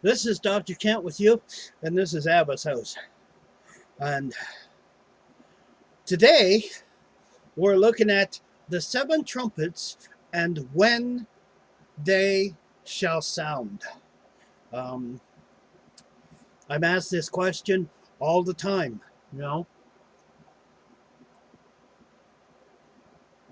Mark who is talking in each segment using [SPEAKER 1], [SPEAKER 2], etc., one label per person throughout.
[SPEAKER 1] This is Dr. Kent with you, and this is ABBAS House. And today we're looking at the seven trumpets and when they shall sound. Um, I'm asked this question all the time,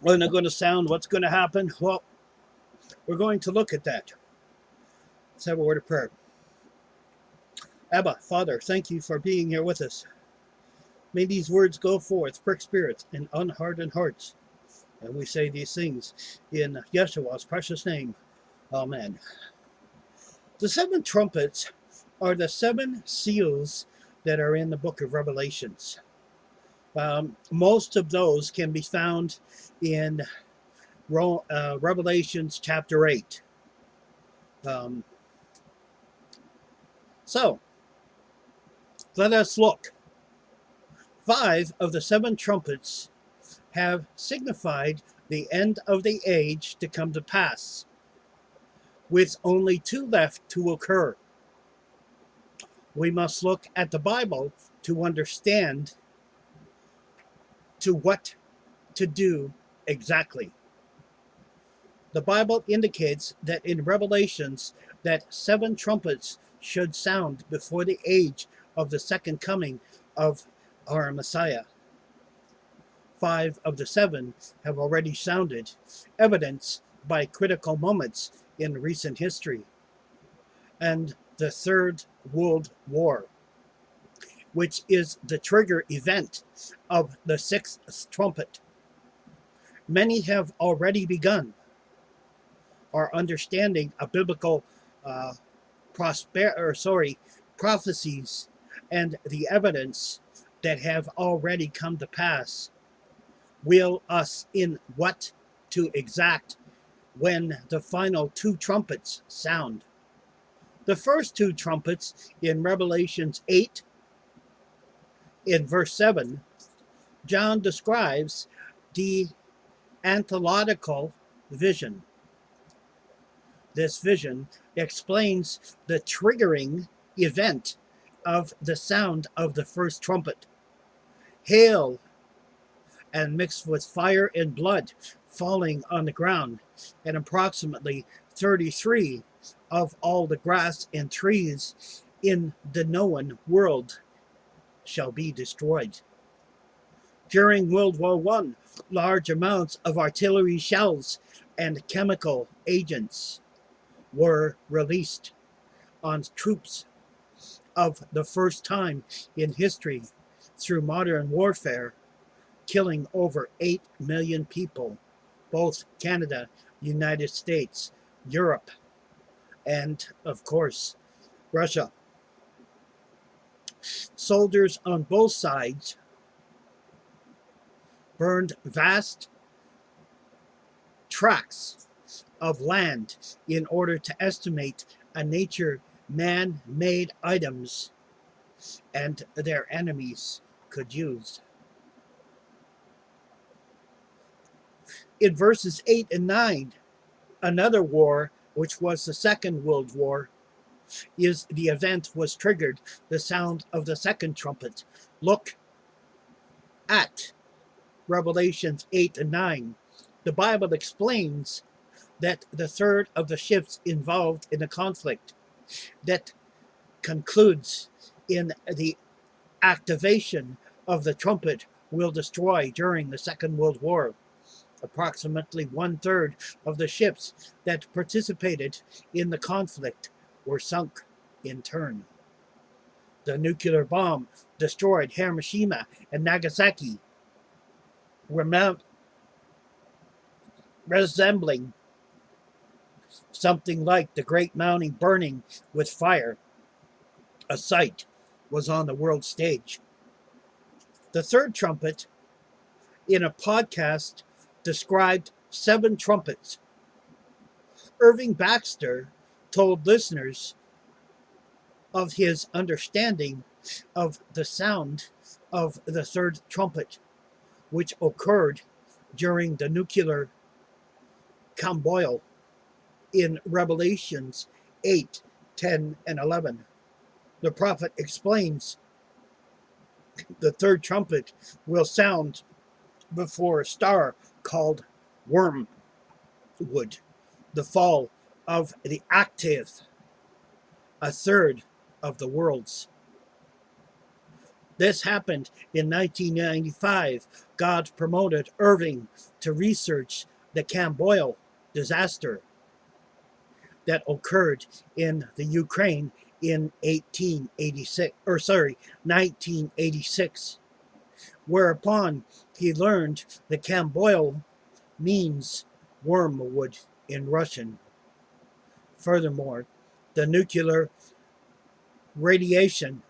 [SPEAKER 1] when they're going to sound, what's going to happen? Well, we're going to look at that. Let's have a word of prayer. Abba, Father, thank you for being here with us. May these words go forth, prick spirits and unhardened hearts. And we say these things in Yeshua's precious name. Amen. The seven trumpets are the seven seals that are in the book of Revelations. Most of those can be found in Revelations chapter 8. So, let us look. 5 of the 7 trumpets have signified the end of the age to come to pass, with only 2 left to occur. We must look at the Bible to understand to what to do exactly. The Bible indicates that in Revelations that 7 trumpets should sound before the age of the second coming of our Messiah. 5 of the 7 have already sounded, evidenced by critical moments in recent history. And the Third World War, which is the trigger event of the 6th trumpet. Many have already begun. Our understanding of biblical prophecies and the evidence that have already come to pass will us in what to exact when the final 2 trumpets sound. The first 2 trumpets in Revelations 8, in verse 7, John describes the anthological vision. This vision explains the triggering event of the sound of the first trumpet. Hail and mixed with fire and blood falling on the ground, and approximately 33 of all the grass and trees in the known world shall be destroyed. During World War I, large amounts of artillery shells and chemical agents were released on troops of the first time in history through modern warfare, killing over 8 million people, both Canada, United States, Europe, and, of course, Russia. Soldiers on both sides burned vast tracts of land in order to estimate a nature man-made items and their enemies could use. In verses 8 and 9, another war, which was the Second World War, is the event was triggered, the sound of the second trumpet. Look at Revelations 8 and 9. The Bible explains that the third of the ships involved in the conflict that concludes in the activation of the trumpet will destroy during the Second World War. Approximately 1/3 of the ships that participated in the conflict were sunk in turn. The nuclear bomb destroyed Hiroshima and Nagasaki, resembling something like the Great Mountain burning with fire. A sight was on the world stage. The third trumpet, in a podcast, described 7 trumpets. Irving Baxter told listeners of his understanding of the sound of the third trumpet, which occurred during the nuclear comboil in Revelations 8 10 and 11. The prophet explains the third trumpet will sound before a star called wormwood, the fall of the active, a third of the worlds. This happened in 1995. God promoted Irving to research the Camboil disaster that occurred in the Ukraine in 1986, whereupon he learned the Camboil means wormwood in Russian. Furthermore, the nuclear radiation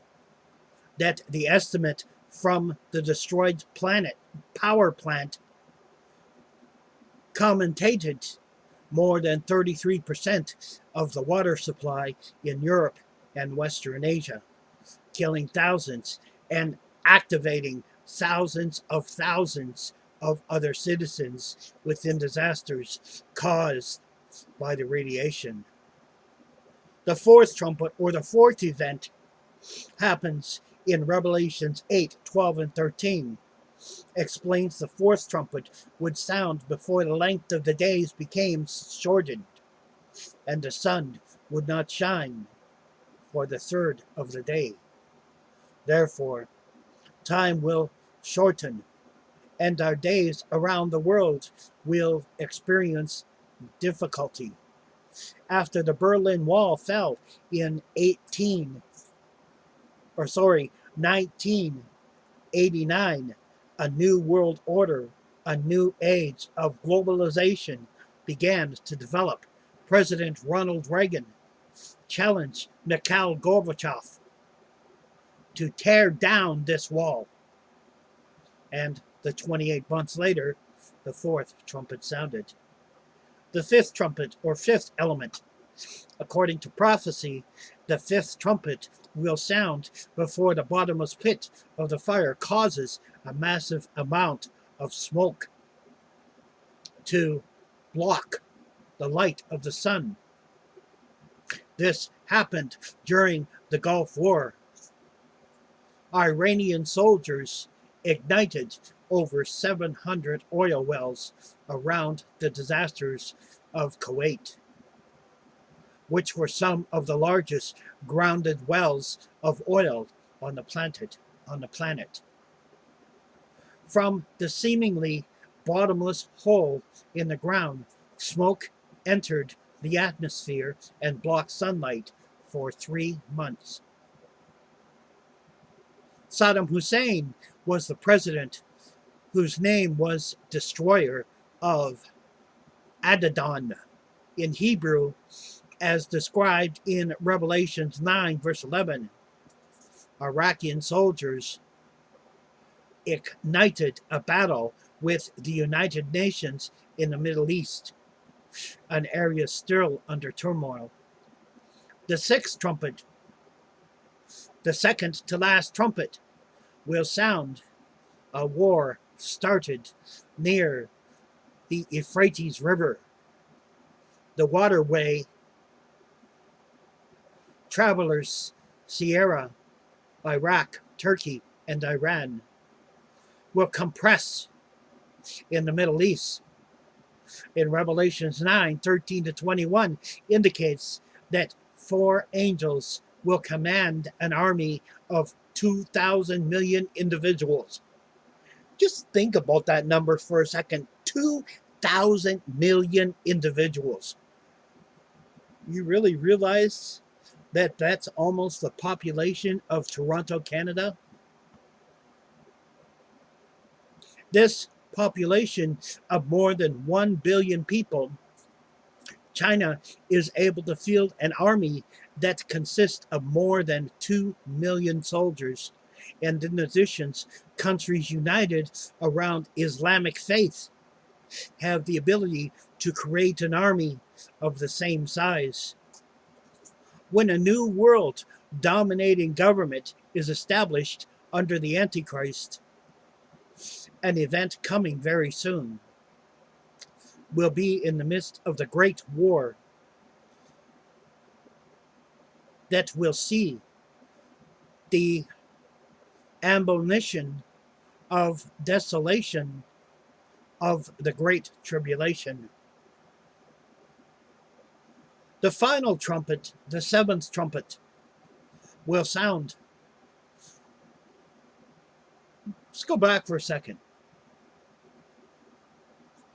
[SPEAKER 1] that the estimate from the destroyed planet power plant commentated more than 33% of the water supply in Europe and Western Asia, killing thousands and activating thousands of other citizens within disasters caused by the radiation. The fourth trumpet, or the fourth event, happens in Revelations 8, 12, and 13. Explains the fourth trumpet would sound before the length of the days became shortened, and the sun would not shine for the third of the day. Therefore, time will shorten, and our days around the world will experience difficulty. After the Berlin Wall fell in 1989, a new world order, a new age of globalization began to develop. President Ronald Reagan challenged Mikhail Gorbachev to tear down this wall. And 28 months later, the fourth trumpet sounded. The fifth trumpet, or fifth element, according to prophecy, the fifth trumpet will sound before the bottomless pit of the fire causes a massive amount of smoke to block the light of the sun. This happened during the Gulf War. Iranian soldiers ignited over 700 oil wells around the disasters of Kuwait, which were some of the largest grounded wells of oil on the planet. From the seemingly bottomless hole in the ground, smoke entered the atmosphere and blocked sunlight for 3 months. Saddam Hussein was the president whose name was Destroyer of Adadon in Hebrew, as described in Revelations 9, verse 11. Iraqi soldiers ignited a battle with the United Nations in the Middle East, an area still under turmoil. The sixth trumpet, the second to last trumpet, will sound. A war started near the Euphrates River. The waterway travelers Syria, Iraq, Turkey, and Iran will compress in the Middle East. In Revelations 9, 13 to 21 indicates that 4 angels will command an army of 2,000 million individuals. Just think about that number for a second. 2,000 million individuals. You really realize that that's almost the population of Toronto, Canada? This population of more than 1 billion people, China is able to field an army that consists of more than 2 million soldiers. And in addition, countries united around Islamic faith have the ability to create an army of the same size. When a new world dominating government is established under the Antichrist, an event coming very soon, will be in the midst of the Great War. that will see the abomination of desolation of the Great Tribulation. The final trumpet, the seventh trumpet, will sound. Let's go back for a second.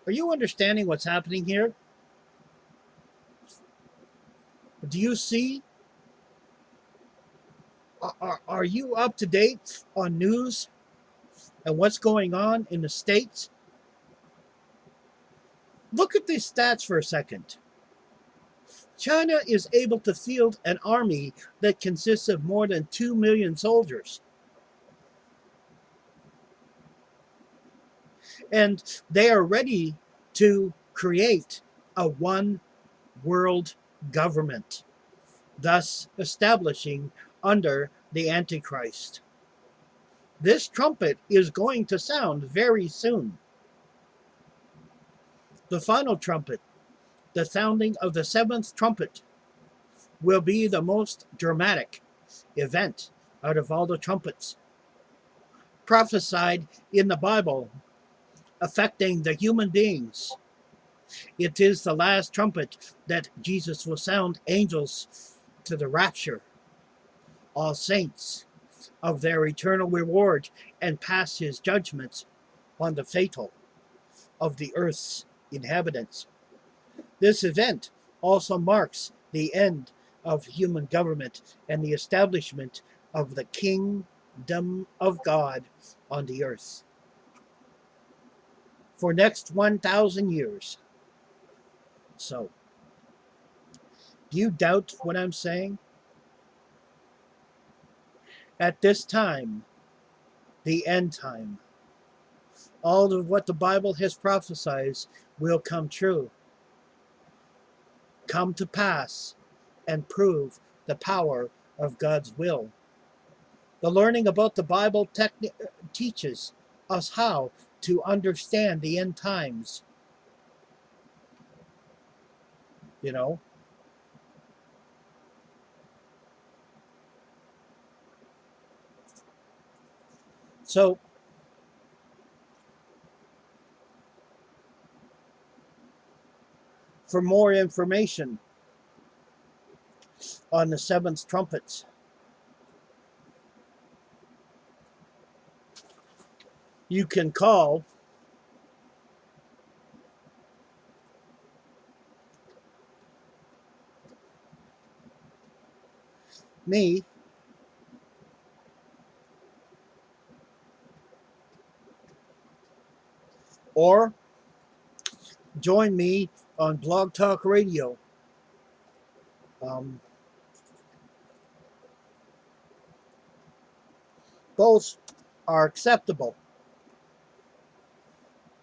[SPEAKER 1] Are you understanding what's happening here? Do you see? Are you up to date on news and what's going on in the States? Look at these stats for a second. China is able to field an army that consists of more than 2 million soldiers. And they are ready to create a one world government, thus establishing under the Antichrist. This trumpet is going to sound very soon. The final trumpet, the sounding of the seventh trumpet, will be the most dramatic event out of all the trumpets prophesied in the Bible affecting the human beings. It is the last trumpet that Jesus will sound angels to the rapture, all saints of their eternal reward, and pass his judgments on the fatal of the earth's inhabitants. This event also marks the end of human government and the establishment of the kingdom of God on the earth for next 1,000 years. So, do you doubt what I'm saying? At this time, the end time, all of what the Bible has prophesied will come true, come to pass, and prove the power of God's will. The learning about the Bible teaches us how to understand the end times. You know? So, for more information on the seventh trumpets, you can call me or join me on Blog Talk Radio. Both are acceptable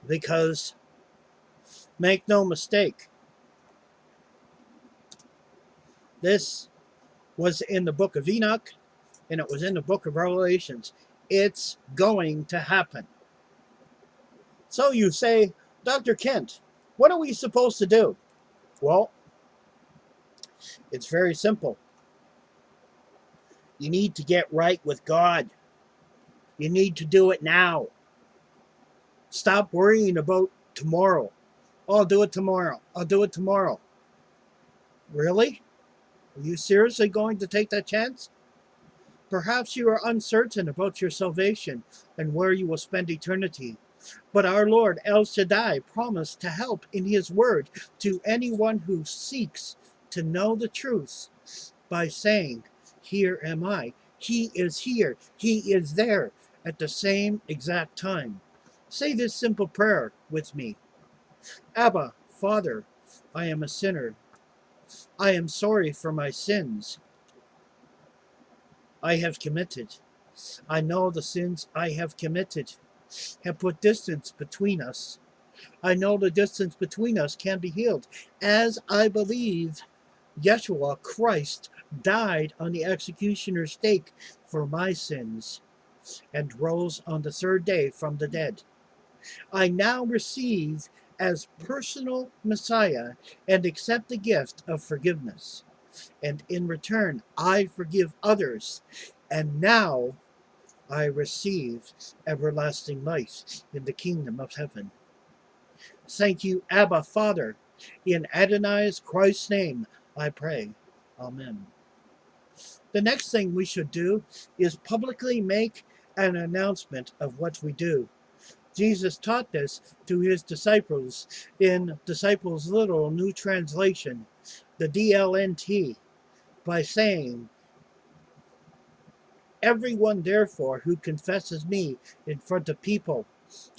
[SPEAKER 1] because, make no mistake, this was in the book of Enoch and it was in the book of Revelations. It's going to happen. So you say, Dr. Kent, what are we supposed to do? Well, it's very simple. You need to get right with God. You need to do it now. Stop worrying about tomorrow. Oh, I'll do it tomorrow. I'll do it tomorrow. Really? Are you seriously going to take that chance? Perhaps you are uncertain about your salvation and where you will spend eternity. But our Lord El Shaddai promised to help in his word to anyone who seeks to know the truth by saying, "Here am I." He is here. He is there at the same exact time. Say this simple prayer with me. Abba, Father, I am a sinner. I am sorry for my sins I have committed. I know the sins I have committed have put distance between us. I know the distance between us can be healed, as I believe Yeshua Christ died on the executioner's stake for my sins and rose on the third day from the dead. I now receive as personal Messiah and accept the gift of forgiveness. and in return I forgive others, and now I receive everlasting life in the kingdom of heaven. Thank you, Abba, Father. In Adonai's Christ's name, I pray. Amen. The next thing we should do is publicly make an announcement of what we do. Jesus taught this to his disciples in Disciples' Little New Translation, the DLNT, by saying, "Everyone, therefore, who confesses me in front of people,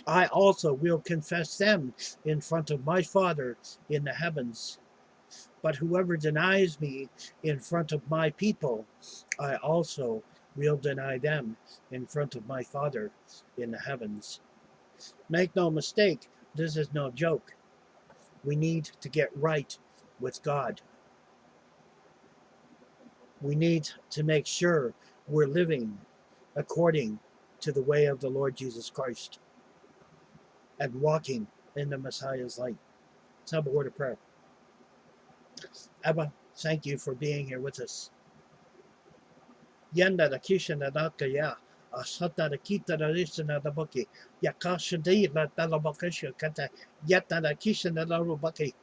[SPEAKER 1] I also will confess them in front of my Father in the heavens. But whoever denies me in front of my people, I also will deny them in front of my Father in the heavens." Make no mistake, this is no joke. We need to get right with God. We need to make sure we're living according to the way of the Lord Jesus Christ and walking in the Messiah's light. Let's have a word of prayer. Abba, thank you for being here with us. Yanda da kisha na daka ya, asata da kita da risa na da baki, yakasha di la da la bakasha kata, yata da kisha na da baki.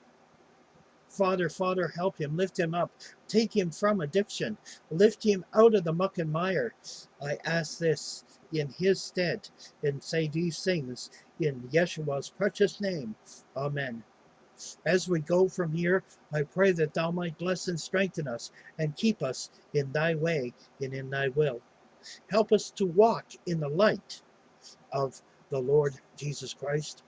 [SPEAKER 1] Father, Father, help him, lift him up, take him from addiction, lift him out of the muck and mire. I ask this in his stead and say these things in Yeshua's precious name. Amen. As we go from here, I pray that thou might bless and strengthen us and keep us in thy way and in thy will. Help us to walk in the light of the Lord Jesus Christ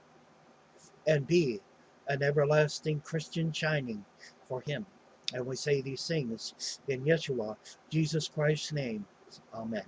[SPEAKER 1] and be an everlasting Christian shining for him. And we say these things in Yeshua, Jesus Christ's name. Amen.